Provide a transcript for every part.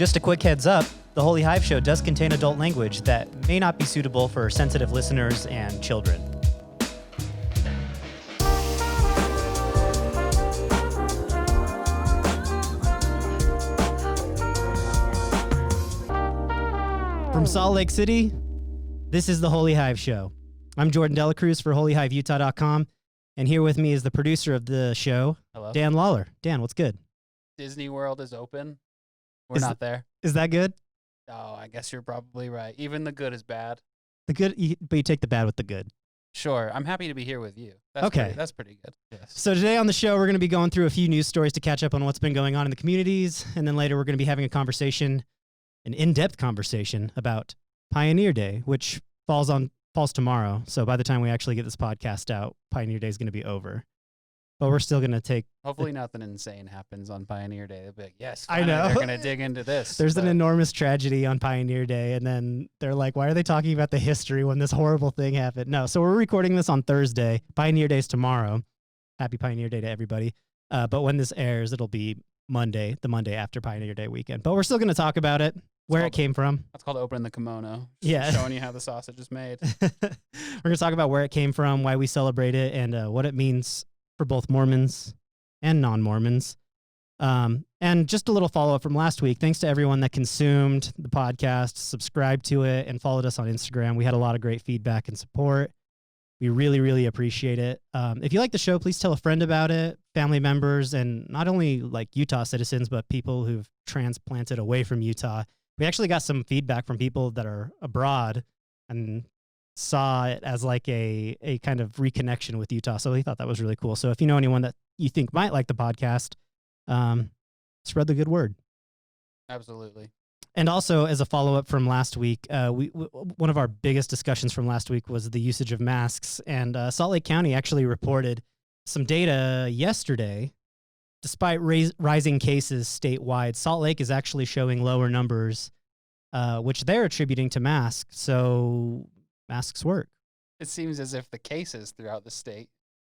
Just a quick heads up, the Holy Hive Show does contain adult language that may not be suitable for sensitive listeners and children. From Salt Lake City, this is the Holy Hive Show. I'm Jordan Delacruz for holyhiveutah.com, and here with me is the producer of the show, Hello. Dan Lawler. Dan, what's good? Disney World is open. We're not there. Is that good? Oh, I guess you're probably right. Even the good is bad. The good, but you take the bad with the good. Sure. I'm happy to be here with you. That's Okay. That's pretty good. Yes. So today on the show, we're going to be going through a few news stories to catch up on what's been going on in the communities, and then later we're going to be having a conversation, an in-depth conversation about Pioneer Day, which falls tomorrow. So by the time we actually get this podcast out, Pioneer Day is going to be over. But we're still going to take... Hopefully nothing insane happens on Pioneer Day. They'll be like, yes, I know. they're going to dig into this. There's an enormous tragedy on Pioneer Day, and then they're like, why are they talking about the history when this horrible thing happened? No, so we're recording this on Thursday. Pioneer Day's tomorrow. Happy Pioneer Day to everybody. But when this airs, it'll be Monday, the Monday after Pioneer Day weekend. But we're still going to talk about it, where it came from. That's called opening the kimono. Yeah. Showing you how the sausage is made. We're going to talk about where it came from, why we celebrate it, and what it means for both Mormons and non-Mormons. And just a little follow-up from last week. Thanks to everyone that consumed the podcast, subscribed to it, and followed us on Instagram. We had a lot of great feedback and support. We really, really appreciate it. If you like the show, please tell a friend about it, family members, and not only like Utah citizens, but people who've transplanted away from Utah. We actually got some feedback from people that are abroad and saw it as like a kind of reconnection with Utah. So we thought that was really cool. So if you know anyone that you think might like the podcast, spread the good word. Absolutely. And also, as a follow-up from last week, one of our biggest discussions from last week was the usage of masks. And Salt Lake County actually reported some data yesterday. Despite rising cases statewide, Salt Lake is actually showing lower numbers, which they're attributing to masks. So masks work. It seems as if the cases throughout the state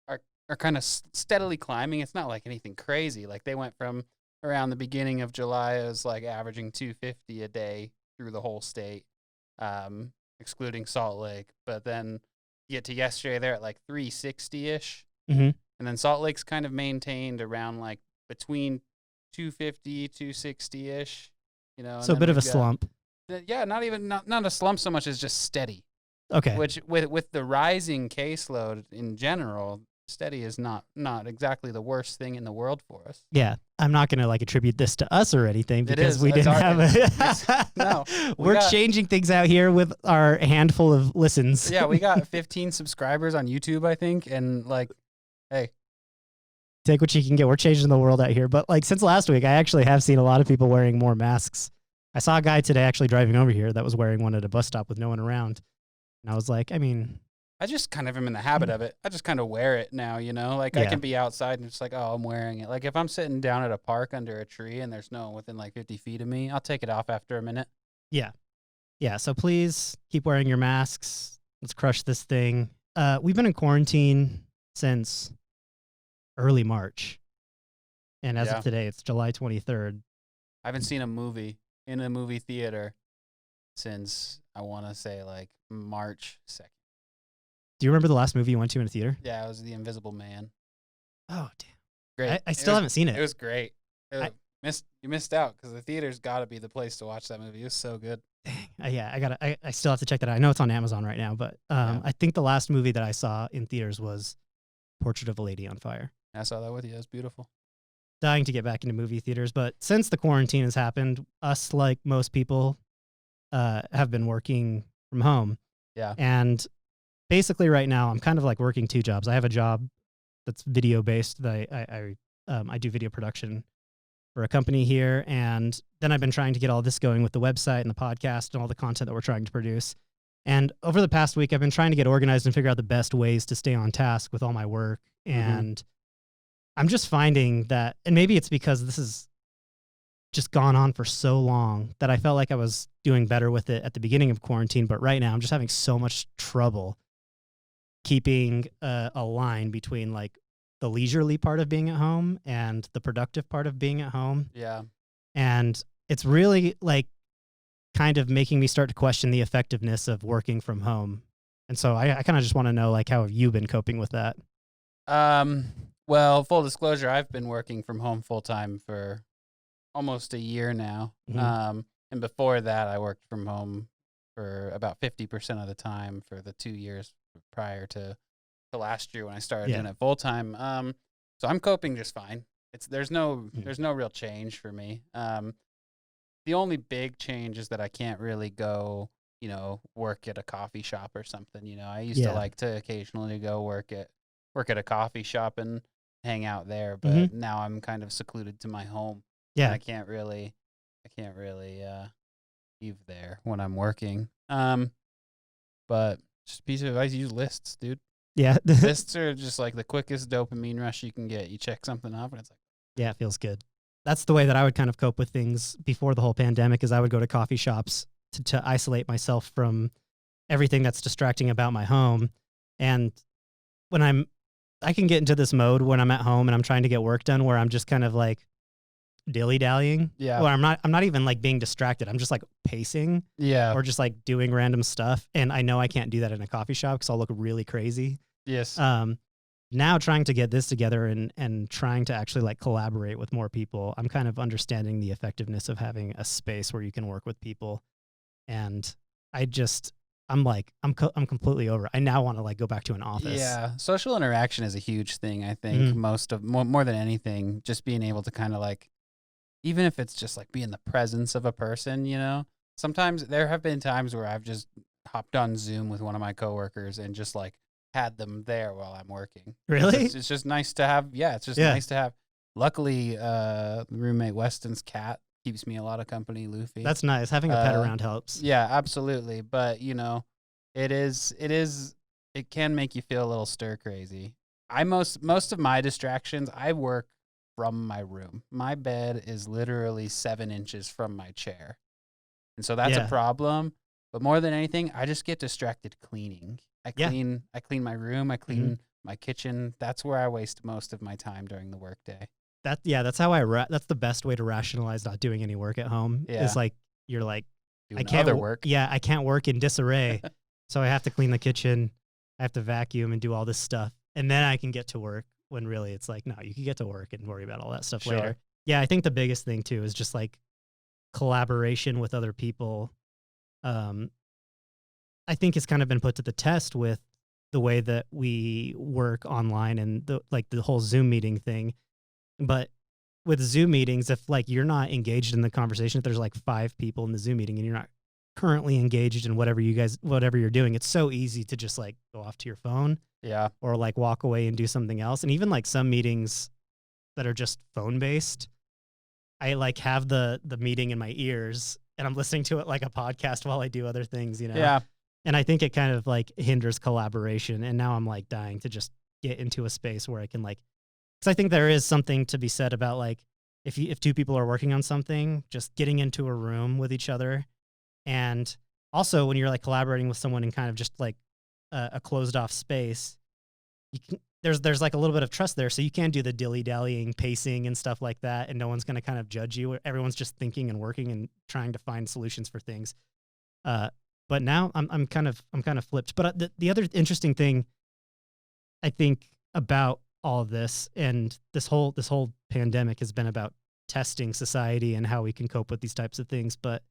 are kind of steadily climbing. It's not like anything crazy. Like they went from around the beginning of July, it was like averaging 250 a day through the whole state, excluding Salt Lake. But then you get to yesterday, they're at like 360-ish. Mm-hmm. And then Salt Lake's kind of maintained around like between 250, 260-ish. You know, So a bit of a slump. Yeah, not a slump so much as just steady. Okay. Which with the rising caseload in general, steady is not exactly the worst thing in the world for us. Yeah, I'm not going to like attribute this to us or anything because we It's didn't have no, we're changing things out here with our handful of listens. Yeah, we got 15 subscribers on YouTube, I think, and like, hey, take what you can get. We're changing the world out here. But like since last week, I actually have seen a lot of people wearing more masks. I saw a guy today actually driving over here that was wearing one at a bus stop with no one around. And I was like, I mean, I just kind of am in the habit of it. I just kind of wear it now, you know? Like, I can be outside and it's like, oh, I'm wearing it. Like, if I'm sitting down at a park under a tree and there's no one within like 50 feet of me, I'll take it off after a minute. Yeah. Yeah, so please keep wearing your masks. Let's crush this thing. We've been in quarantine since early March. And as of today, it's July 23rd. I haven't seen a movie in a movie theater since, I want to say, like, March 2nd. Do you remember the last movie you went to in a theater? Yeah, it was The Invisible Man. Oh, damn. Great. I still haven't seen it. It was great. You missed out because the theater's got to be the place to watch that movie. It was so good. Dang. Yeah, I still have to check that out. I know it's on Amazon right now, but I think the last movie that I saw in theaters was Portrait of a Lady on Fire. I saw that with you. It was beautiful. Dying to get back into movie theaters, but since the quarantine has happened, us, like most people, have been working from home. Yeah. And basically right now I'm kind of like working two jobs. I have a job that's video based that I do video production for a company here, and then I've been trying to get all this going with the website and the podcast and all the content that we're trying to produce. And over the past week I've been trying to get organized and figure out the best ways to stay on task with all my work. And I'm just finding that, and maybe it's because this has just gone on for so long that I felt like I was doing better with it at the beginning of quarantine, but right now I'm just having so much trouble keeping a line between like the leisurely part of being at home and the productive part of being at home. Yeah. And it's really like kind of making me start to question the effectiveness of working from home. And so I kind of just want to know, like, how have you been coping with that? Well, full disclosure, I've been working from home full time for almost a year now. Mhm. And before that, I worked from home for about 50% of the time for the 2 years prior to last year when I started doing Yeah. it full time. So I'm coping just fine. There's no Mhm. real change for me. The only big change is that I can't really go, work at a coffee shop or something. I used to Yeah. like to occasionally go work at a coffee shop and hang out there, Hmm. but now I'm kind of secluded to my home, and Yeah. I can't really leave there when I'm working. But just a piece of advice: use lists, dude. Yeah. Lists are just like the quickest dopamine rush you can get. You check something off, and it's like, Yeah, it feels good. That's the way that I would kind of cope with things before the whole pandemic is I would go to coffee shops to isolate myself from everything that's distracting about my home. And when I can get into this mode when I'm at home and I'm trying to get work done where I'm just kind of like dilly-dallying, yeah, where I'm not even like being distracted. I'm just like pacing yeah, or just like doing random stuff. And I know I can't do that in a coffee shop because I'll look really crazy. yes, Um, Now trying to get this together and trying to actually like collaborate with more people, I'm kind of understanding the effectiveness of having a space where you can work with people. And I just, I'm completely over it. I now want to like go back to an office. yeah. Social interaction is a huge thing. I think Mhm. more than anything, just being able to kind of like, even if it's just like be in the presence of a person. Sometimes there have been times where I've just hopped on Zoom with one of my coworkers and just like had them there while I'm working. Really? It's just nice to have. Yeah, it's just Yeah. nice to have. Luckily, roommate Weston's cat keeps me a lot of company. Luffy. That's nice. Having a pet Uh, around helps. yeah, absolutely. But it can make you feel a little stir crazy. Most of my distractions, I work from my room. My bed is literally 7 inches from my chair. And so that's a Yeah. problem. But more than anything, I just get distracted cleaning. Yeah. I clean my room, I Hmm. clean my kitchen. That's where I waste most of my time during the workday. That's how that's the best way to rationalize not doing any work at home is Yeah. like, you're like, I Doing can't, other work. yeah, I can't work in disarray. So I have to clean the kitchen. I have to vacuum and do all this stuff. And then I can get to work when really it's like, no, you can get to work and worry about all that stuff Sure. later. Yeah. I think the biggest thing too is just like collaboration with other people. Um, I think it's kind of been put to the test with the way that we work online and the whole Zoom meeting thing. But with Zoom meetings, if like you're not engaged in the conversation, if there's like 5 people in the Zoom meeting and you're not currently engaged in whatever you're doing, it's so easy to just like go off to your phone Yeah. or like walk away and do something else. And even like some meetings that are just phone based, I like have the meeting in my ears and I'm listening to it like a podcast while I do other things. Yeah. And I think it kind of like hinders collaboration. And now I'm like dying to just get into a space where I can like, because I think there is something to be said about like if 2 people are working on something, just getting into a room with each other, and also when you're like collaborating with someone in kind of just like a closed off space, you can there's like a little bit of trust there, so you can do the dilly dallying, pacing and stuff like that, and no one's going to kind of judge you. Everyone's just thinking and working and trying to find solutions for things. But now I'm kind of flipped. But the other interesting thing I think about all of this and this whole pandemic has been about testing society and how we can cope with these types of things. But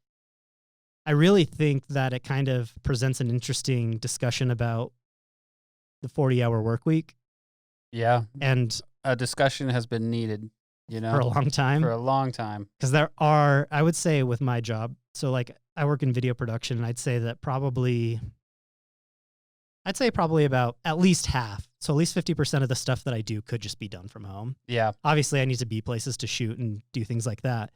I really think that it kind of presents an interesting discussion about the 40-hour work week. Yeah. And A discussion has been needed, for a long time, for a long time. because I would say with my job, so like I work in video production, and I'd say probably about at least half. So at least 50% of the stuff that I do could just be done from home. Yeah. Obviously, I need to be places to shoot and do things like that.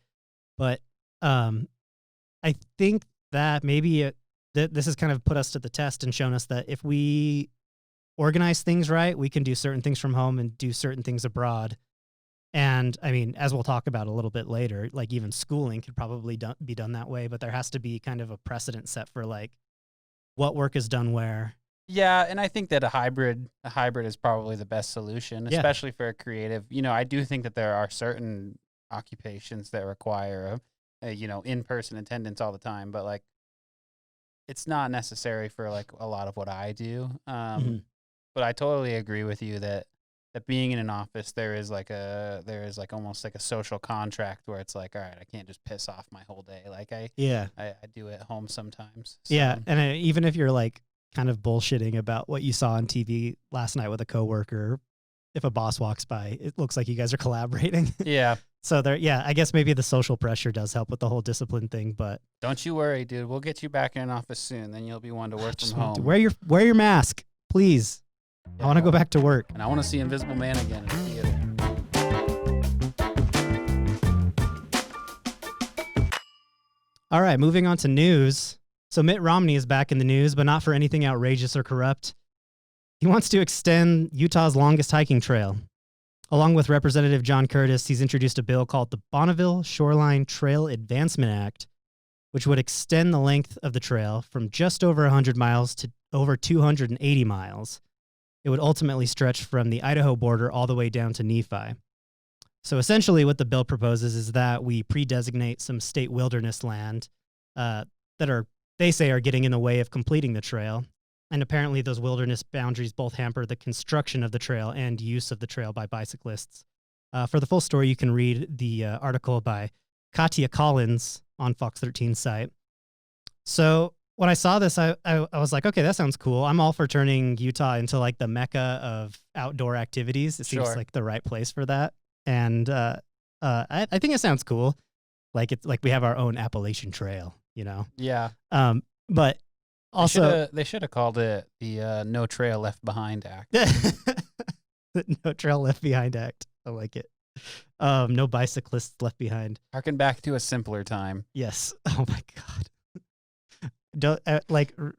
But I think that maybe this has kind of put us to the test and shown us that if we organize things right, we can do certain things from home and do certain things abroad. And I mean, as we'll talk about a little bit later, like even schooling could probably be done that way, but there has to be kind of a precedent set for like what work is done where. Yeah, and I think that a hybrid is probably the best solution, Yeah. especially for a creative. I do think that there are certain occupations that require in-person attendance all the time, but like it's not necessary for like a lot of what I do. But I totally agree with you that being in an office, there is like almost like a social contract where it's like, all right, I can't just piss off my whole day. Like I do it at home sometimes. So. Yeah. And even if you're like kind of bullshitting about what you saw on TV last night with a coworker, if a boss walks by, it looks like you guys are collaborating. Yeah. So I guess maybe the social pressure does help with the whole discipline thing, but don't you worry, dude. We'll get you back in an office soon. Then you'll be one to work from home. Wear your mask, please. Yeah, I want to go back to work. And I want to see Invisible Man again in the theater. All right, moving on to news. So Mitt Romney is back in the news, but not for anything outrageous or corrupt. He wants to extend Utah's longest hiking trail. Along with Representative John Curtis, he's introduced a bill called the Bonneville Shoreline Trail Advancement Act, which would extend the length of the trail from just over 100 miles to over 280 miles. It would ultimately stretch from the Idaho border all the way down to Nephi. So essentially what the bill proposes is that we pre-designate some state wilderness land that they say are getting in the way of completing the trail. And apparently those wilderness boundaries both hamper the construction of the trail and use of the trail by bicyclists. For the full story, you can read the article by Katia Collins on Fox 13's site. So when I saw this, I was like, okay, that sounds cool. I'm all for turning Utah into like the mecca of outdoor activities. It seems like the right place for that. And I think it sounds cool. Like it's like we have our own Appalachian Trail, you know? Yeah. But also, they should have called it the No Trail Left Behind Act. The No Trail Left Behind Act. I like it. No bicyclists left behind. Harken back to a simpler time. Yes. Oh my God.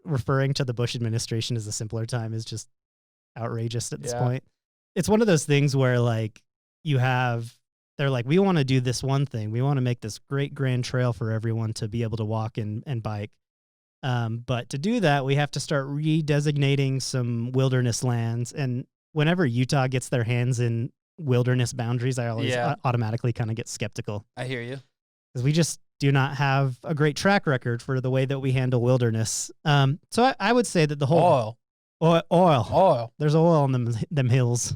Referring to the Bush administration as a simpler time is just outrageous at this point. It's one of those things where like they're like, we want to do this one thing. We want to make this great grand trail for everyone to be able to walk and bike. But to do that, we have to start redesignating some wilderness lands. And whenever Utah gets their hands in wilderness boundaries, I always automatically kind of get skeptical. I hear you. Because we just do not have a great track record for the way that we handle wilderness. So I would say that the whole oil. There's oil on them hills.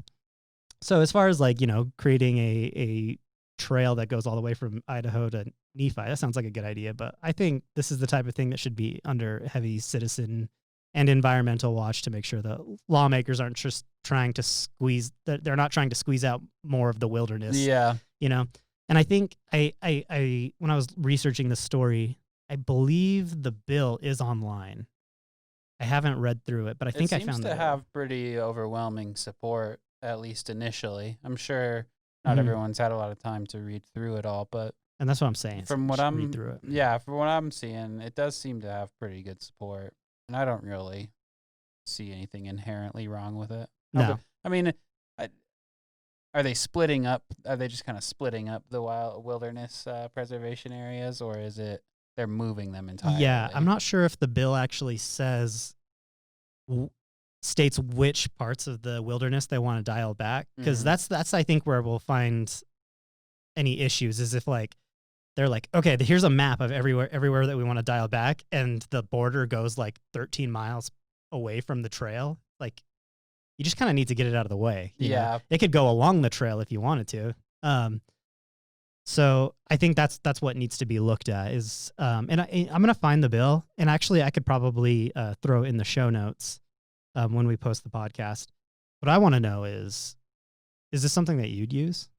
So as far as like, creating a trail that goes all the way from Idaho to Nephi, that sounds like a good idea. But I think this is the type of thing that should be under heavy citizen and environmental watch to make sure that lawmakers aren't just trying to they're not trying to squeeze out more of the wilderness. Yeah. And I think I when I was researching this story, I believe the bill is online. I haven't read through it, but I think I found it seems to have pretty overwhelming support, at least initially. I'm sure not everyone's had a lot of time to read through it all, but and that's what I'm saying. From what read through it. Yeah, from what I'm seeing, it does seem to have pretty good support, and I don't really see anything inherently wrong with it. No, I mean, are they splitting up? Are they just kind of splitting up the wilderness preservation areas, or is it they're moving them entirely? Yeah, I'm not sure if the bill actually states which parts of the wilderness they want to dial back, because that's I think where we'll find any issues is if like they're like, okay, here's a map of everywhere that we want to dial back, and the border goes like 13 miles away from the trail. Like, you just kind of need to get it out of the way. You know? It could go along the trail if you wanted to. So I think that's what needs to be looked at is, and I'm going to find the bill, and actually I could probably throw in the show notes when we post the podcast. What I want to know is this something that you'd use?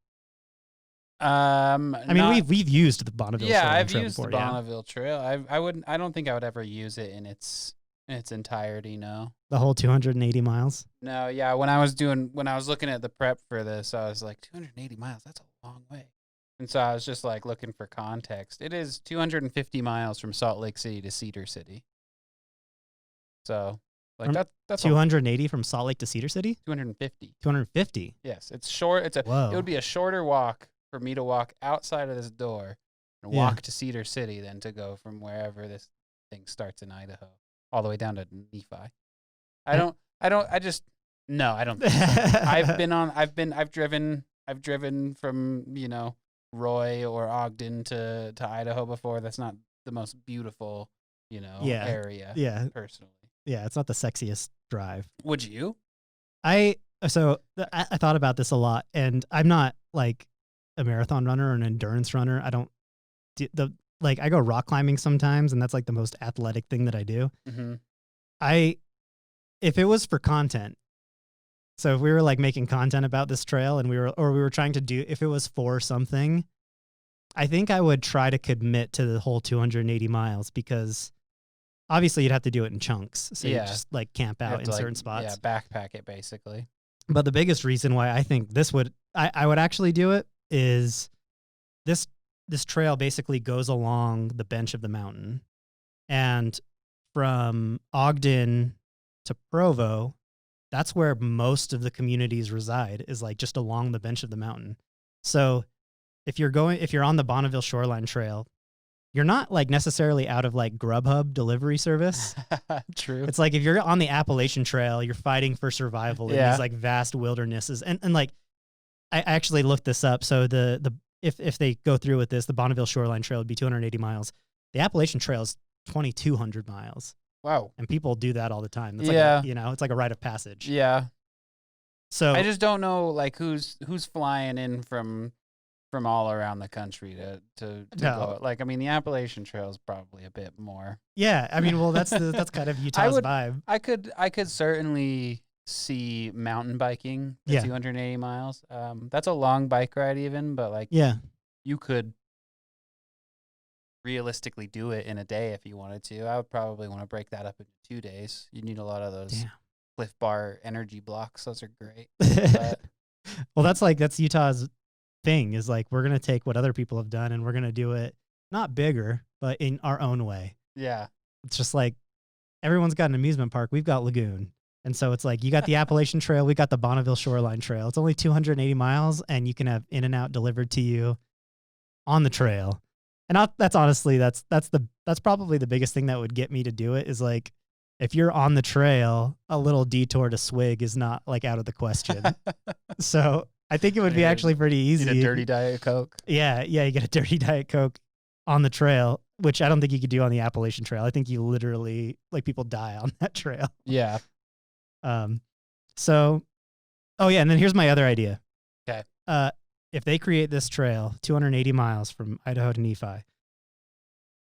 I mean, we've used the Bonneville Shoreline Trail I've used before, the Bonneville Trail. I don't think I would ever use it in its entirety. No, the whole 280 miles. No, yeah. When I was looking at the prep for this, I was like, 280 miles. That's a long way. And so I was just like looking for context. It is 250 miles from Salt Lake City to Cedar City. So like that's 280 from Salt Lake to Cedar City. 250. 250. Yes, it's short. It would be a shorter walk for me to walk outside of this door and walk to Cedar City than to go from wherever this thing starts in Idaho all the way down to Nephi. I don't think so. I've driven from, Roy or Ogden to Idaho before. That's not the most beautiful, area. Yeah. Personally. Yeah. It's not the sexiest drive. Would you? I thought about this a lot, and I'm not like a marathon runner or an endurance runner. I don't I go rock climbing sometimes, and that's like the most athletic thing that I do. Mm-hmm. If it was for content, so if we were like making content about this trail and we were trying to do, if it was for something, I think I would try to commit to the whole 280 miles, because obviously you'd have to do it in chunks. So you just like camp out in certain spots. Yeah, backpack it basically. But the biggest reason why I think I would actually do it is this trail basically goes along the bench of the mountain, and from Ogden to Provo, that's where most of the communities reside, is like just along the bench of the mountain. So if you're on the Bonneville Shoreline Trail, you're not like necessarily out of like Grubhub delivery service. True. It's like if you're on the Appalachian Trail, you're fighting for survival in these like vast wildernesses. And like I actually looked this up. So if they go through with this, the Bonneville Shoreline Trail would be 280 miles. The Appalachian Trail is 2,200 miles. Wow. And people do that all the time. That's it's like a rite of passage. Yeah. So I just don't know like who's flying in from all around the country to go. Like, I mean, the Appalachian Trail is probably a bit more. Yeah. I mean, well, that's kind of Utah's vibe. I could certainly see mountain biking 280 miles. That's a long bike ride even, but like, you could realistically do it in a day if you wanted to. I would probably want to break that up into 2 days. You need a lot of those Cliff Bar energy blocks. Those are great. Well, that's Utah's thing, is like, we're going to take what other people have done and we're going to do it not bigger, but in our own way. Yeah. It's just like everyone's got an amusement park. We've got Lagoon. And so it's like, you got the Appalachian Trail, we got the Bonneville Shoreline Trail. It's only 280 miles and you can have In-N-Out delivered to you on the trail. And that's honestly, that's probably the biggest thing that would get me to do it, is like, if you're on the trail, a little detour to Swig is not like out of the question. So I think it would be actually pretty easy. Get a dirty Diet Coke. Yeah, you get a dirty Diet Coke on the trail, which I don't think you could do on the Appalachian Trail. I think you literally, like, people die on that trail. Yeah. And then here's my other idea. Okay. If they create this trail, 280 miles from Idaho to Nephi,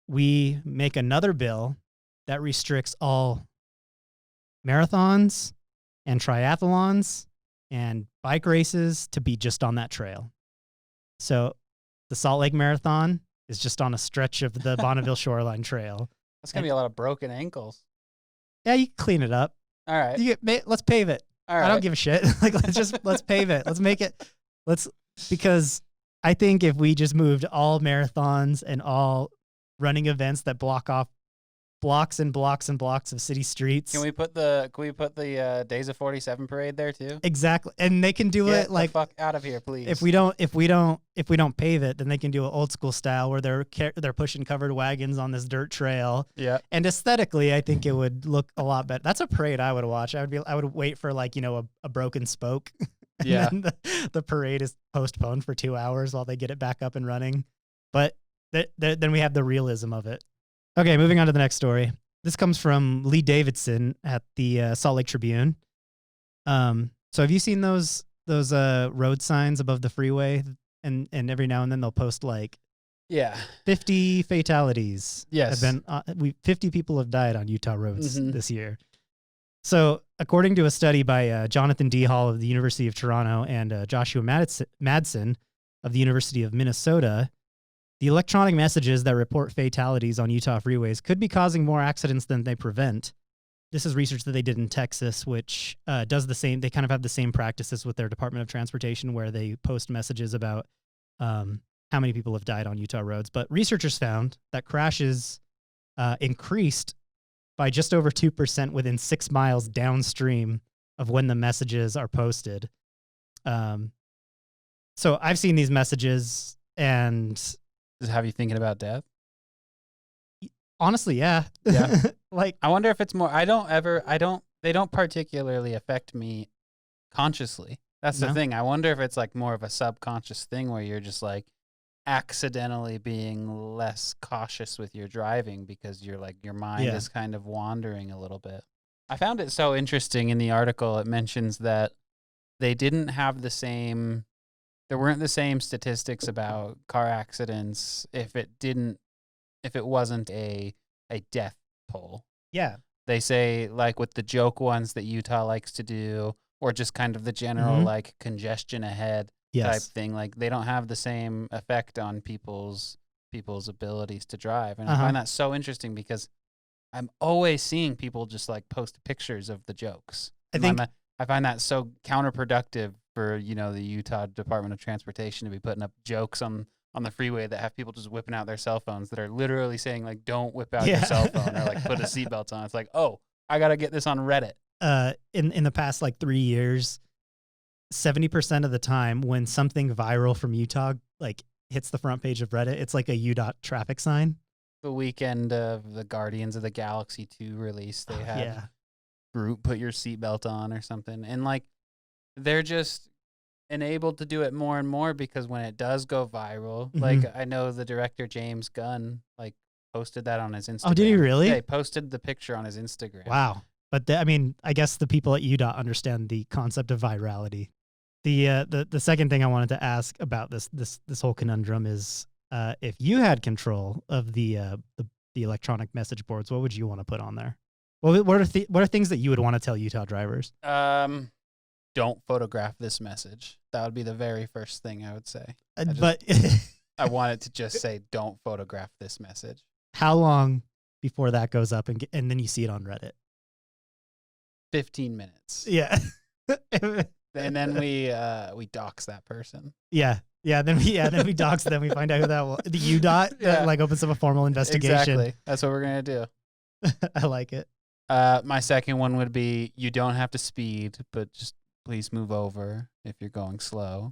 we make another bill that restricts all marathons and triathlons and bike races to be just on that trail. So the Salt Lake Marathon is just on a stretch of the Bonneville Shoreline Trail. That's going to be a lot of broken ankles. Yeah, you can clean it up. All right. Let's pave it. All right. I don't give a shit. Like, let's pave it. Let's make it. Because I think if we just moved all marathons and all running events that block off blocks and blocks and blocks of city streets. Can we put the Days of 47 parade there too? Exactly. And they can do it like, the fuck out of here, please. If we don't pave it, then they can do it old school style where they're pushing covered wagons on this dirt trail. Yeah. And aesthetically, I think it would look a lot better. That's a parade I would watch. I would wait for like, a broken spoke. And then the parade is postponed for 2 hours while they get it back up and running. But then we have the realism of it. Okay, moving on to the next story. This comes from Lee Davidson at the Salt Lake Tribune. So have you seen those road signs above the freeway? And every now and then they'll post like 50 fatalities. Yes. 50 people have died on Utah roads this year. So according to a study by Jonathan D. Hall of the University of Toronto and Joshua Madsen of the University of Minnesota, the electronic messages that report fatalities on Utah freeways could be causing more accidents than they prevent. This is research that they did in Texas, which does the same. They kind of have the same practices with their Department of Transportation, where they post messages about how many people have died on Utah roads. But researchers found that crashes increased by just over 2% within 6 miles downstream of when the messages are posted. So I've seen these messages, and does it have you thinking about death? Honestly, yeah. Like, I wonder if it's more, they don't particularly affect me consciously. That's the thing. I wonder if it's like more of a subconscious thing where you're just like, accidentally being less cautious with your driving because you're like your mind is kind of wandering a little bit. I found it so interesting in the article. It mentions that they didn't have the same, there weren't the same statistics about car accidents if it wasn't a death toll. Yeah. They say, like, with the joke ones that Utah likes to do, or just kind of the general, like, congestion ahead type thing, like, they don't have the same effect on people's abilities to drive. And I find that so interesting because I'm always seeing people just, like, post pictures of the jokes. I find that so counterproductive for, you know, the Utah Department of Transportation to be putting up jokes on the freeway that have people just whipping out their cell phones that are literally saying, like, don't whip out your cell phone, or, like, put a seatbelt on. It's like, oh, I got to get this on Reddit. In the past, like, 3 years, 70% of the time when something viral from Utah, like, hits the front page of Reddit, it's like a UDOT traffic sign. The weekend of the Guardians of the Galaxy 2 release, they had group put your seatbelt on or something. And, like, they're just enabled to do it more and more because when it does go viral, like, I know the director James Gunn, like, posted that on his Instagram. Oh, did he really? Yeah, he posted the picture on his Instagram. Wow. But I mean, I guess the people at UDOT understand the concept of virality. The second thing I wanted to ask about this whole conundrum is, if you had control of the electronic message boards, what would you want to put on there? What are things that you would want to tell Utah drivers? Don't photograph this message. That would be the very first thing I would say. I want it to just say, don't photograph this message. How long before that goes up and then you see it on Reddit? 15 minutes. Yeah. And then we dox that person. Yeah. Then we dox them. We find out who that was. The UDOT that, like, opens up a formal investigation. Exactly. That's what we're gonna do. I like it. My second one would be, you don't have to speed, but just please move over if you're going slow.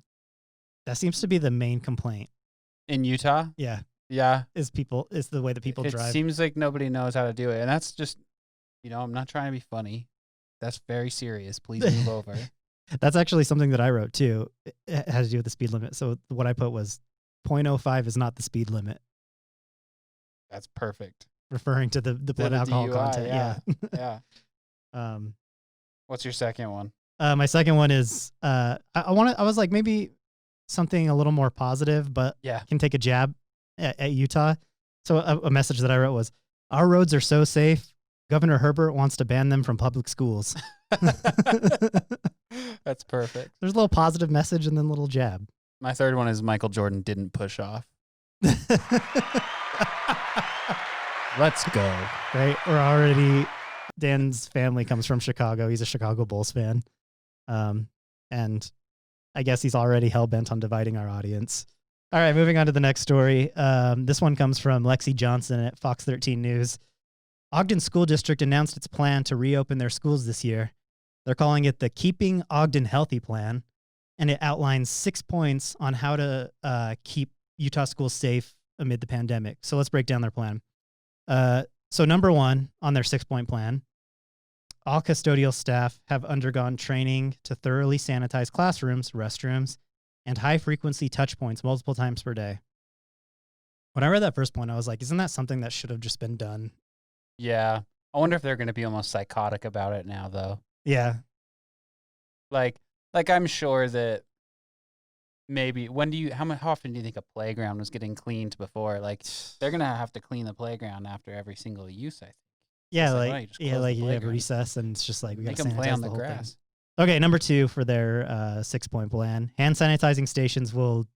That seems to be the main complaint in Utah. Yeah. Is the way that people drive. It seems like nobody knows how to do it, and that's just, you know, I'm not trying to be funny. That's very serious. Please move over. That's actually something that I wrote too. It has to do with the speed limit. So what I put was 0.05 is not the speed limit. That's perfect. Referring to the blood alcohol DUI, content. Yeah. What's your second one? My second one is I was like, maybe something a little more positive, but can take a jab at Utah. So a message that I wrote was, our roads are so safe, Governor Herbert wants to ban them from public schools. That's perfect. There's a little positive message and then a little jab. My third one is, Michael Jordan didn't push off. Let's go. Right? We're already, Dan's family comes from Chicago. He's a Chicago Bulls fan. And I guess he's already hell-bent on dividing our audience. All right, moving on to the next story. This one comes from Lexi Johnson at Fox 13 News. Ogden School District announced its plan to reopen their schools this year. They're calling it the Keeping Ogden Healthy Plan, and it outlines 6 points on how to keep Utah schools safe amid the pandemic. So let's break down their plan. So number one on their 6-point plan, all custodial staff have undergone training to thoroughly sanitize classrooms, restrooms, and high-frequency touch points multiple times per day. When I read that first point, I was like, isn't that something that should have just been done? Yeah. I wonder if they're going to be almost psychotic about it now, though. Yeah. Like I'm sure that maybe how often do you think a playground was getting cleaned before? Like, they're going to have to clean the playground after every single use, I think. Yeah, you have recess and it's just like, we got to sanitize play on the the whole grass. Thing. Okay, number 2 for their 6-point plan. Hand sanitizing stations will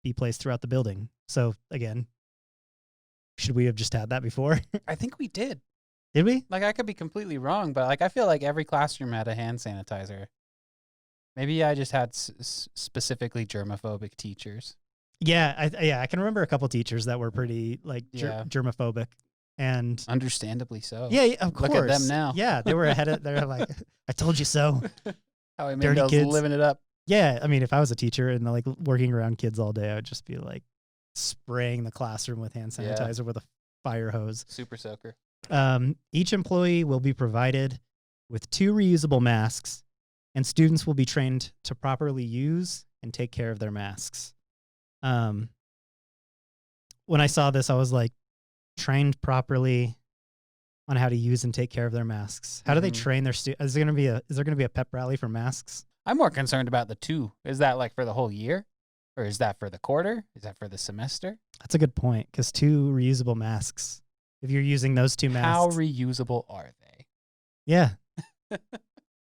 be placed throughout the building. So, again, should we have just had that before? I think we did. Did we? Like, I could be completely wrong, but, like, I feel like every classroom had a hand sanitizer. Maybe I just had specifically germophobic teachers. Yeah, I can remember a couple teachers that were pretty, like, germophobic. And understandably so. Yeah, of course. Look at them now. Yeah, they were ahead of, they're like, I told you so. How Dirty kids living it up. Yeah, I mean, if I was a teacher and, like, working around kids all day, I would just be like spraying the classroom with hand sanitizer with a fire hose. Super soaker. Each employee will be provided with 2 reusable masks, and students will be trained to properly use and take care of their masks. when I saw this, I was like, trained properly on how to use and take care of their masks. How do they train their students? Is there going to be a pep rally for masks? I'm more concerned about the 2. Is that like for the whole year? Or is that for the quarter? Is that for the semester? That's a good point, because 2 reusable masks. If you're using those 2 masks. How reusable are they? Yeah,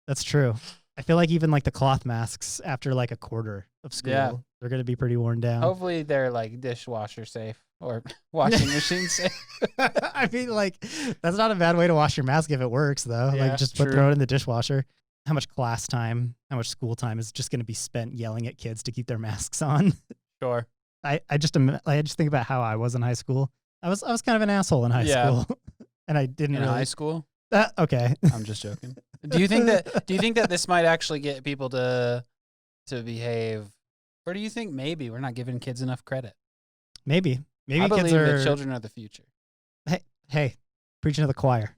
that's true. I feel like even like the cloth masks after like a quarter of school, they're going to be pretty worn down. Hopefully they're like dishwasher safe or washing machine safe. I mean, like, that's not a bad way to wash your mask if it works, though. Yeah, like, just throw it in the dishwasher. How much class time, how much school time is just going to be spent yelling at kids to keep their masks on? Sure. I just think about how I was in high school. I was kind of an asshole in high school, and I didn't in really. high school. Okay. I'm just joking. Do you think that this might actually get people to behave, or do you think maybe we're not giving kids enough credit? Maybe I kids believe are. that children are the future. Hey, preaching to the choir.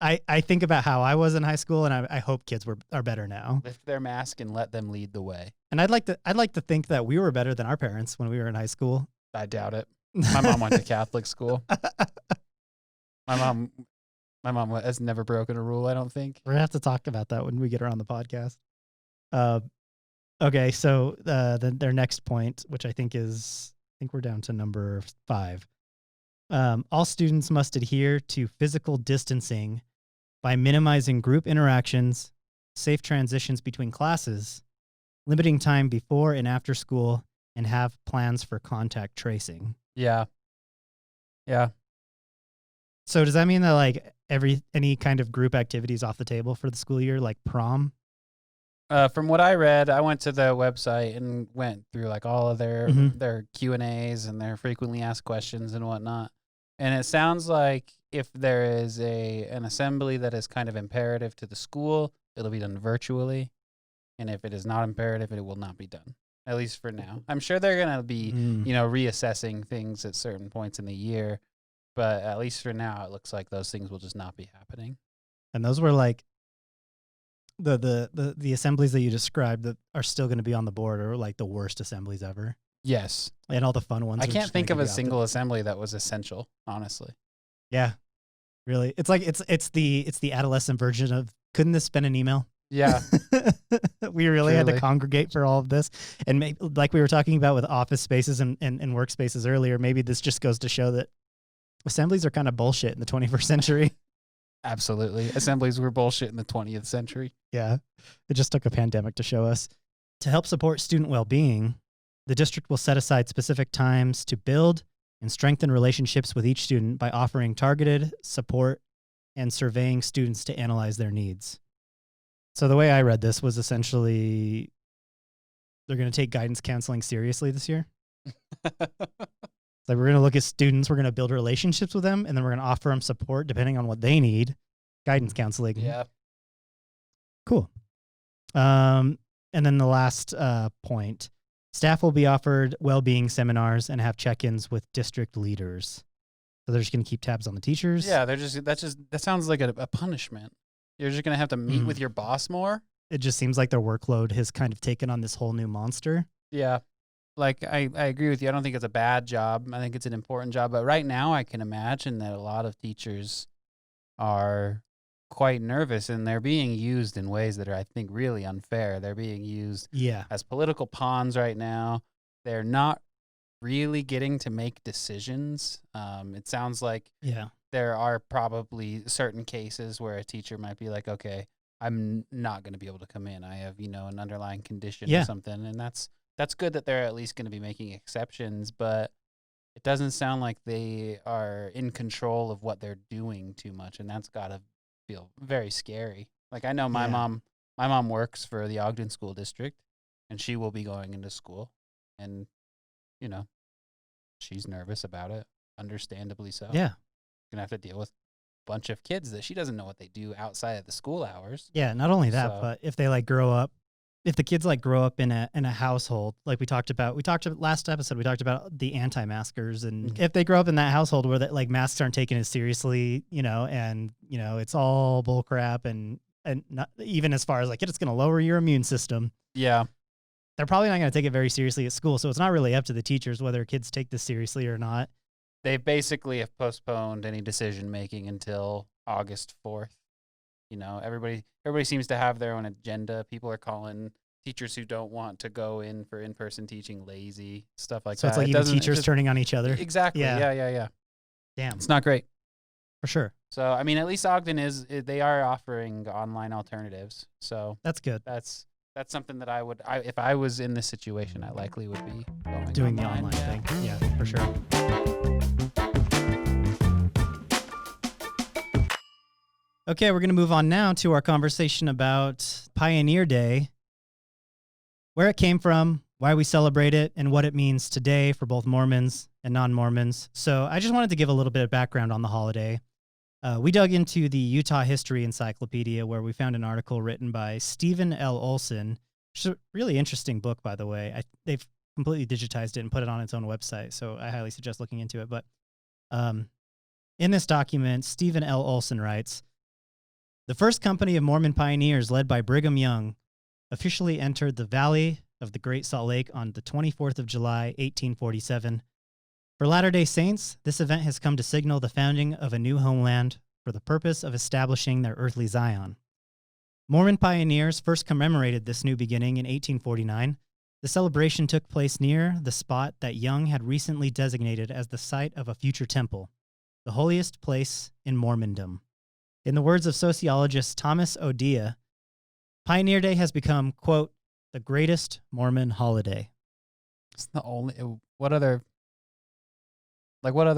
I think about how I was in high school, and I hope kids are better now. Lift their mask and let them lead the way. And I'd like to think that we were better than our parents when we were in high school. I doubt it. My mom went to Catholic school. My mom has never broken a rule, I don't think. We're gonna have to talk about that when we get her on the podcast. Okay, so their next point, which I think we're down to number 5. All students must adhere to physical distancing by minimizing group interactions, safe transitions between classes, limiting time before and after school, and have plans for contact tracing. Yeah. So does that mean that like any kind of group activities off the table for the school year, like prom? From what I read, I went to the website and went through like all of their Q&As and their frequently asked questions and whatnot. And it sounds like if there is an assembly that is kind of imperative to the school, it'll be done virtually. And if it is not imperative, it will not be done, at least for now. I'm sure they're going to be, reassessing things at certain points in the year. But at least for now, it looks like those things will just not be happening. And those were like the assemblies that you described that are still going to be on the board are like the worst assemblies ever. Yes. And all the fun ones. I can't think of a single assembly that was essential, honestly. Yeah. Really. It's like it's the adolescent version of, couldn't this been an email? Yeah. We really had to congregate for all of this. And maybe, like we were talking about with office spaces and workspaces earlier, maybe this just goes to show that assemblies are kind of bullshit in the 21st century. Absolutely. Assemblies were bullshit in the 20th century. Yeah. It just took a pandemic to show us. To help support student well-being, the district will set aside specific times to build and strengthen relationships with each student by offering targeted support and surveying students to analyze their needs. So the way I read this was essentially they're going to take guidance counseling seriously this year. Like, we're going to look at students, we're going to build relationships with them, and then we're going to offer them support depending on what they need. Guidance counseling. Yeah. Cool. And then the last point, staff will be offered well-being seminars and have check-ins with district leaders. So they're just going to keep tabs on the teachers. Yeah, that sounds like a punishment. You're just going to have to meet with your boss more. It just seems like their workload has kind of taken on this whole new monster. Yeah. Like, I agree with you. I don't think it's a bad job. I think it's an important job. But right now, I can imagine that a lot of teachers are quite nervous, and they're being used in ways that are, I think, really unfair. They're being used as political pawns right now. They're not really getting to make decisions. It sounds like there are probably certain cases where a teacher might be like, okay, I'm not going to be able to come in. I have, an underlying condition or something. And that's good that they're at least going to be making exceptions, but it doesn't sound like they are in control of what they're doing too much. And that's got to feel very scary. Like, I know my mom works for the Ogden school district, and she will be going into school, and, she's nervous about it, understandably so. Yeah. Going to have to deal with a bunch of kids that she doesn't know what they do outside of the school hours. Yeah, not only that, but if they grow up, if the kids grow up in a household, like we talked about last episode, we talked about the anti-maskers, and if they grow up in that household where that masks aren't taken as seriously, and it's all bull crap, and not even as far as it's going to lower your immune system. Yeah. they're probably not going to take it very seriously at school. So it's not really up to the teachers whether kids take this seriously or not. They basically have postponed any decision making until August 4th. You know, everybody seems to have their own agenda. People are calling teachers who don't want to go in for in-person teaching lazy, stuff like that. So it's like even teachers turning on each other. Exactly. Yeah. Damn. It's not great. For sure. So, I mean, at least Ogden they are offering online alternatives. So that's good. That's something that if I was in this situation, I likely would be doing the online thing. Yeah, for sure. Okay, we're going to move on now to our conversation about Pioneer Day, where it came from, why we celebrate it, and what it means today for both Mormons and non-Mormons. So I just wanted to give a little bit of background on the holiday. We dug into the Utah History Encyclopedia, where we found an article written by Stephen L. Olson, which is a really interesting book, by the way. They've completely digitized it and put it on its own website, so I highly suggest looking into it. But in this document, Stephen L. Olson writes, "The first company of Mormon pioneers led by Brigham Young officially entered the Valley of the Great Salt Lake on the 24th of July, 1847. For Latter-day Saints, this event has come to signal the founding of a new homeland for the purpose of establishing their earthly Zion. Mormon pioneers first commemorated this new beginning in 1849. The celebration took place near the spot that Young had recently designated as the site of a future temple, the holiest place in Mormondom. In the words of sociologist Thomas O'Dea, Pioneer Day has become, quote, the greatest Mormon holiday." It's the only. What other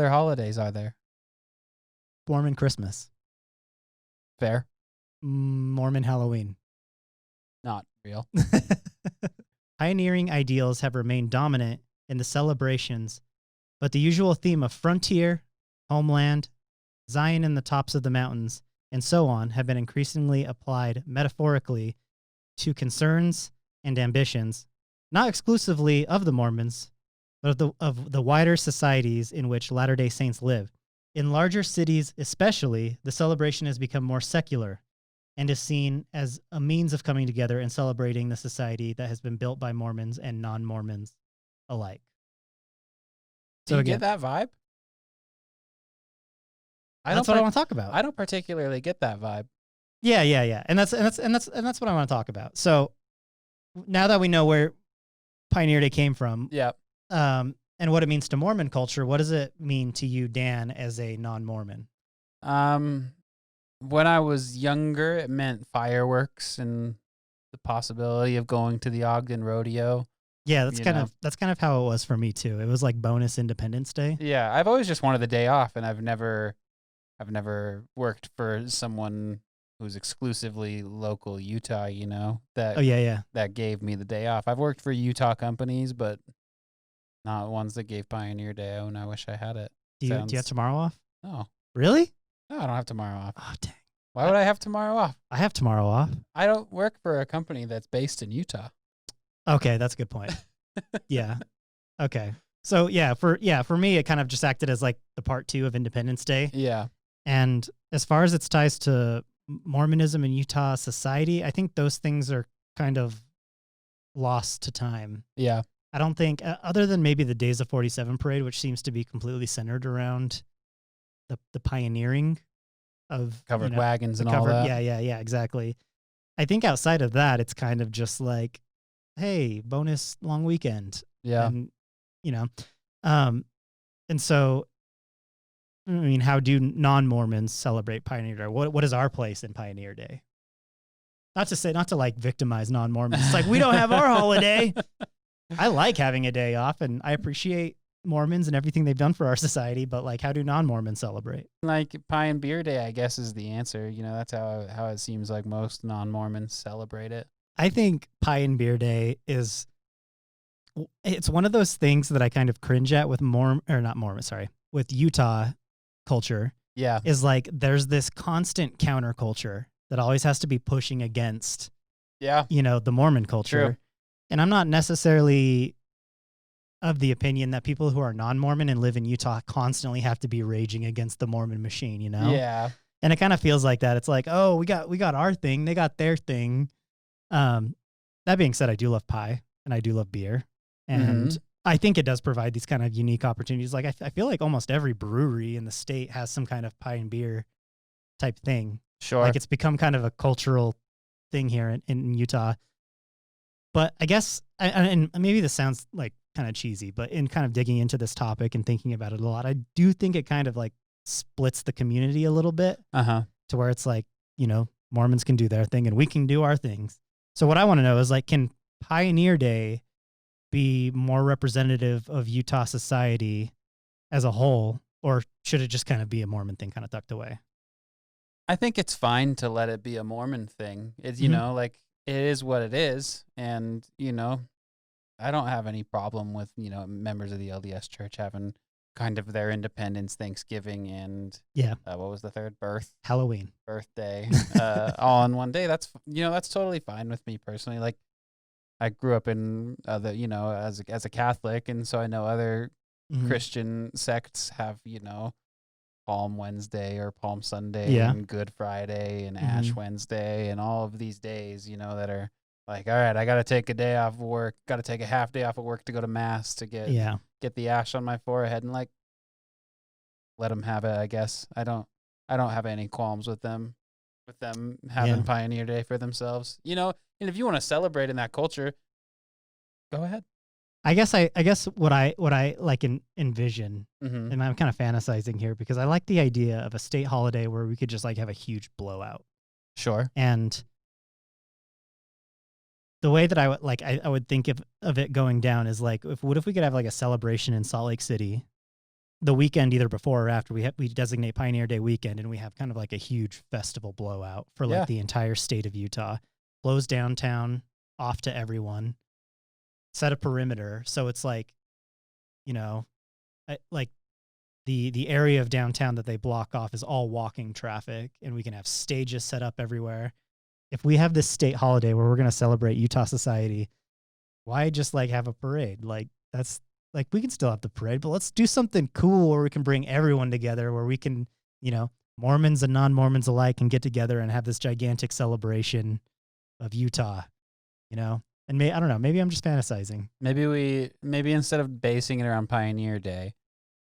holidays are there? Mormon Christmas. Fair. Mormon Halloween. Not real. Pioneering ideals have remained dominant in the celebrations, but the usual theme of frontier, homeland, Zion in the tops of the mountains, and so on have been increasingly applied metaphorically to concerns and ambitions, not exclusively of the Mormons, but of the wider societies in which Latter-day Saints live. In larger cities especially, the celebration has become more secular and is seen as a means of coming together and celebrating the society that has been built by Mormons and non-Mormons alike. Do you get that vibe? That's what I want to talk about. I don't particularly get that vibe. Yeah. And that's what I want to talk about. So now that we know where Pioneer Day came from, and what it means to Mormon culture, what does it mean to you, Dan, as a non-Mormon? When I was younger, it meant fireworks and the possibility of going to the Ogden rodeo. Yeah, that's kind of how it was for me too. It was like bonus Independence Day. Yeah, I've always just wanted the day off, and I've never worked for someone who's exclusively local Utah, that gave me the day off. I've worked for Utah companies, but not ones that gave Pioneer Day. Oh, and I wish I had it. Do you have tomorrow off? No. Really? No, I don't have tomorrow off. Oh, dang. Why would I have tomorrow off? I have tomorrow off. I don't work for a company that's based in Utah. Okay, that's a good point. Yeah. Okay. So for me, it kind of just acted as like the part 2 of Independence Day. Yeah. And as far as its ties to Mormonism and Utah society, I think those things are kind of lost to time. Yeah. I don't think, other than maybe the Days of 47 parade, which seems to be completely centered around the pioneering of covered wagons and all that. Yeah, exactly. I think outside of that, it's kind of just like, hey, bonus long weekend. Yeah. And, and so, I mean, how do non-Mormons celebrate Pioneer Day? What is our place in Pioneer Day? Not to like victimize non-Mormons. It's like, we don't have our holiday. I like having a day off, and I appreciate Mormons and everything they've done for our society, but like, how do non-Mormons celebrate? Like Pioneer Day, I guess, is the answer. That's how it seems like most non-Mormons celebrate it. I think Pioneer Day it's one of those things that I kind of cringe at with with Utah culture. Yeah. Is like, there's this constant counterculture that always has to be pushing against, the Mormon culture. True. And I'm not necessarily of the opinion that people who are non-Mormon and live in Utah constantly have to be raging against the Mormon machine, Yeah. And it kind of feels like that. It's like, oh, we got our thing, they got their thing. That being said, I do love pie. and I do love beer. And I think it does provide these kind of unique opportunities. Like I feel like almost every brewery in the state has some kind of pie and beer type thing. Sure. Like it's become kind of a cultural thing here in Utah. But I guess, and maybe this sounds like kind of cheesy, but in kind of digging into this topic and thinking about it a lot, I do think it kind of like splits the community a little bit to where it's like, you know, Mormons can do their thing and we can do our things. So what I want to know is like, can Pioneer Day be more representative of Utah society as a whole, or should it just kind of be a Mormon thing kind of tucked away? I think it's fine to let it be a Mormon thing. It's, you know, like it is what it is. And, you know, I don't have any problem with, you know, members of the LDS church having kind of their independence, Thanksgiving, and what was the third? Halloween. Birthday, all in one day. That's, you know, that's totally fine with me personally. Like I grew up in you know, as a Catholic. And so I know other Christian sects have, you know, Palm Wednesday or Palm Sunday and Good Friday and Ash Wednesday and all of these days, you know, that are like, all right, I got to take a day off of work, got to take a half day off of work to go to mass to get the ash on my forehead, and like, let them have it, I guess. I don't have any qualms with them having Pioneer Day for themselves, you know, and if you want to celebrate in that culture, go ahead. I guess what I like envision, and I'm kind of fantasizing here because I like the idea of a state holiday where we could just like have a huge blowout. Sure. And the way that I would think of it going down is like, what if we could have like a celebration in Salt Lake City the weekend, either before or after we designate Pioneer Day weekend, and we have kind of like a huge festival blowout for like the entire state of Utah, blows downtown off to everyone, set a perimeter. So it's like, you know, like the area of downtown that they block off is all walking traffic, and we can have stages set up everywhere. If we have this state holiday where we're going to celebrate Utah society, why just like have a parade? Like that's like, we can still have the parade, but let's do something cool where we can bring everyone together, where we can, you know, Mormons and non-Mormons alike can get together and have this gigantic celebration of Utah, you know? And I don't know, maybe I'm just fantasizing. Maybe instead of basing it around Pioneer Day,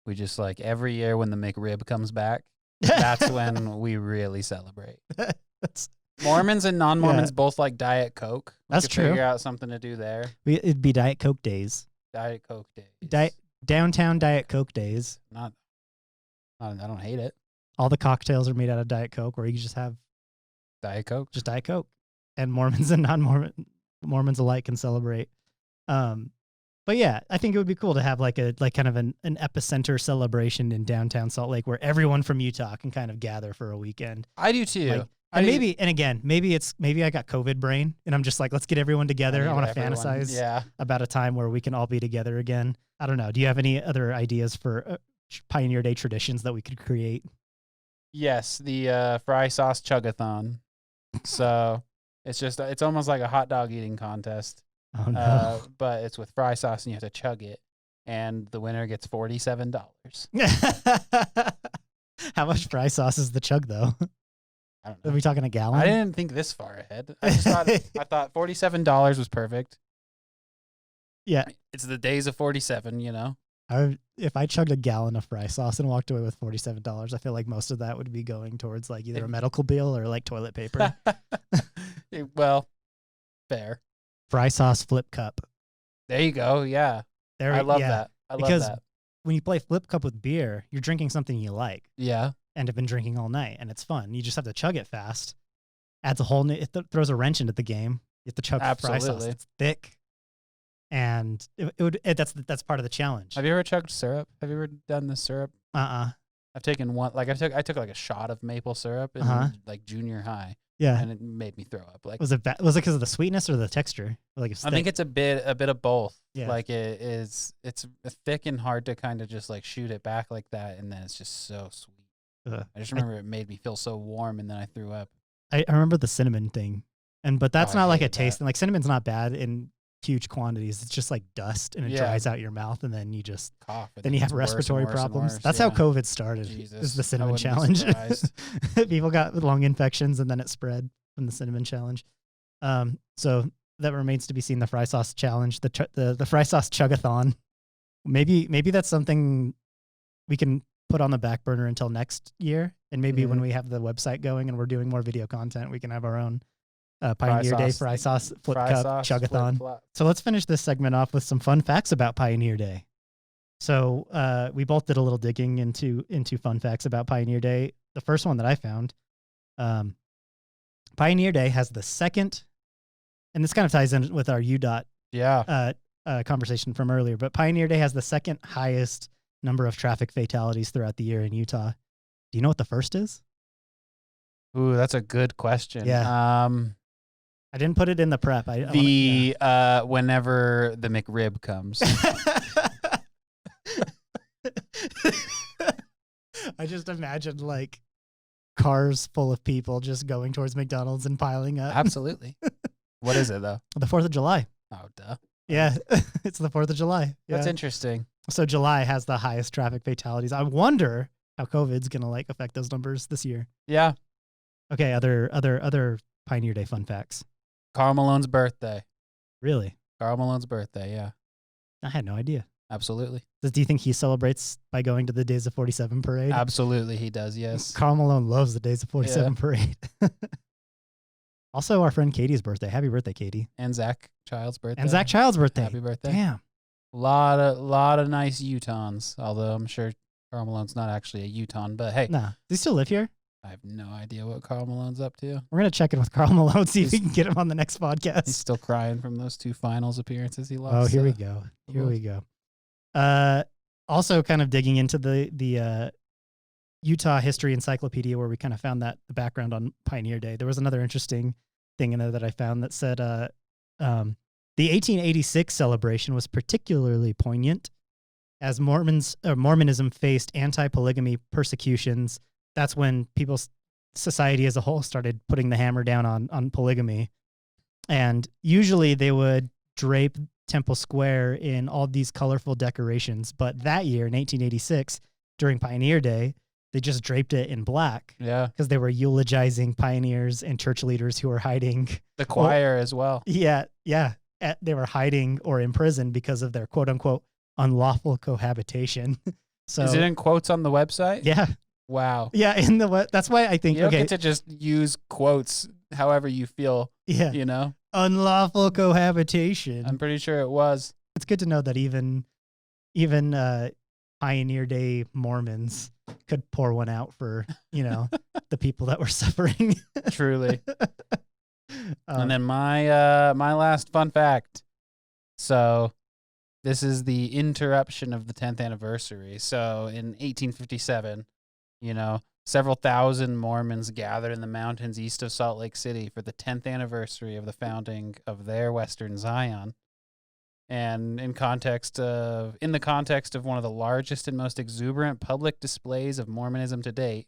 we just like every year when the McRib comes back, that's when we really celebrate. Mormons and non-Mormons both like Diet Coke. That's true. Figure out something to do there. It'd be Diet Coke days. Diet Coke days. Downtown Diet Coke days. I don't hate it. All the cocktails are made out of Diet Coke, where you can just have Diet Coke. Just Diet Coke. And Mormons and non-Mormons alike can celebrate. But yeah, I think it would be cool to have like kind of an epicenter celebration in downtown Salt Lake where everyone from Utah can kind of gather for a weekend. I do too. And maybe I got COVID brain and I'm just like, let's get everyone together. I want to fantasize about a time where we can all be together again. I don't know. Do you have any other ideas for Pioneer Day traditions that we could create? Yes, the fry sauce chug-a-thon. So it's almost like a hot dog eating contest. Oh no! But it's with fry sauce and you have to chug it, and the winner gets $47. How much fry sauce is the chug though? I don't know. Are we talking a gallon? I didn't think this far ahead. I thought $47 was perfect. Yeah, it's the days of 47. You know, if I chugged a gallon of fry sauce and walked away with $47, I feel like most of that would be going towards like either a medical bill or like toilet paper. Well, fair. Fry sauce flip cup. There you go. Yeah. I love that. Because when you play flip cup with beer, you're drinking something you like. Yeah. And have been drinking all night, and it's fun. You just have to chug it fast. Adds a whole new, it throws a wrench into the game. You have to chug fry sauce. It's thick. And that's part of the challenge. Have you ever chugged syrup? Have you ever done the syrup? I've taken one, like I took like a shot of maple syrup in like junior high. Yeah. And it made me throw up. Like, was it because of the sweetness or the texture? Like I think it's a bit of both. Yeah. Like it's thick and hard to kind of just like shoot it back like that, and then it's just so sweet. I just remember it made me feel so warm, and then I threw up. I remember the cinnamon thing, but that's not like a taste. And like cinnamon's not bad in huge quantities. It's just like dust, and it dries out your mouth, and then you just cough. Then you have respiratory problems. That's how COVID started. Jesus, is the cinnamon challenge. People got lung infections, and then it spread from the cinnamon challenge. So that remains to be seen, the fry sauce challenge, the fry sauce chugathon. Maybe that's something we can put on the back burner until next year. And maybe when we have the website going and we're doing more video content, we can have our own Pioneer Day fry sauce flip cup chugathon. So let's finish this segment off with some fun facts about Pioneer Day. So we both did a little digging into fun facts about Pioneer Day. The first one that I found, Pioneer Day has the second, and this kind of ties in with our UDOT conversation from earlier, but Pioneer Day has the second highest number of traffic fatalities throughout the year in Utah. Do you know what the first is? Ooh, that's a good question. Yeah. I didn't put it in the prep. Whenever the McRib comes. I just imagined like cars full of people just going towards McDonald's and piling up. Absolutely. What is it though? The 4th of July. Oh, duh. Yeah, it's the 4th of July. Yeah. That's interesting. So July has the highest traffic fatalities. I wonder how COVID's gonna like affect those numbers this year. Yeah. Okay. Other Pioneer Day fun facts. Karl Malone's birthday. Really? Karl Malone's birthday. Yeah. I had no idea. Absolutely. Do you think he celebrates by going to the Days of 47 parade? Absolutely, he does. Yes. Karl Malone loves the Days of 47 parade. Also, our friend Katie's birthday. Happy birthday, Katie. And Zach Child's birthday. Happy birthday. Damn. Lot of nice Utahns. Although I'm sure Karl Malone's not actually a Utahn, but hey. Nah. Does he still live here? I have no idea what Karl Malone's up to. We're going to check in with Karl Malone, see if we can get him on the next podcast. He's still crying from those 2 finals appearances he lost. Oh, here we go. Here we go. Also kind of digging into the Utah History Encyclopedia, where we kind of found the background on Pioneer Day. There was another interesting thing in there that I found that said the 1886 celebration was particularly poignant as Mormonism faced anti-polygamy persecutions. That's when people's society as a whole started putting the hammer down on polygamy. And usually they would drape Temple Square in all these colorful decorations. But that year in 1886, during Pioneer Day, they just draped it in black. Yeah. Because they were eulogizing pioneers and church leaders who were hiding. The choir as well. Yeah. Yeah. They were hiding or imprisoned because of their quote unquote unlawful cohabitation. So is it in quotes on the website? Yeah. Wow. Yeah. That's why I think, you don't get to just use quotes however you feel. Yeah. You know? Unlawful cohabitation. I'm pretty sure it was. It's good to know that even Pioneer Day Mormons could pour one out for, the people that were suffering. Truly. And then my last fun fact. So this is the interruption of the 10th anniversary. So in 1857, several thousand Mormons gathered in the mountains east of Salt Lake City for the 10th anniversary of the founding of their Western Zion. And in the context of one of the largest and most exuberant public displays of Mormonism to date,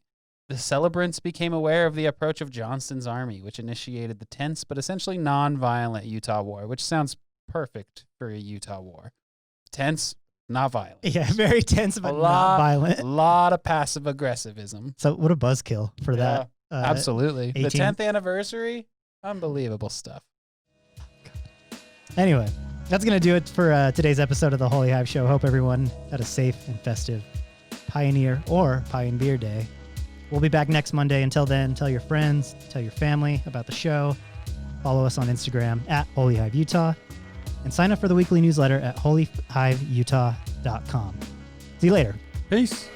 the celebrants became aware of the approach of Johnston's army, which initiated the tense but essentially non-violent Utah War, which sounds perfect for a Utah war. Tense, not violent. Yeah, very tense but not violent. A lot of passive aggressivism. So what a buzzkill for that. Absolutely. The 10th anniversary, unbelievable stuff. Anyway, that's going to do it for today's episode of the Holy Hive Show. Hope everyone had a safe and festive Pioneer or Pioneer Day. We'll be back next Monday. Until then, tell your friends, tell your family about the show. Follow us on Instagram at Holy Hive Utah. And sign up for the weekly newsletter at holyhiveutah.com. See you later. Peace.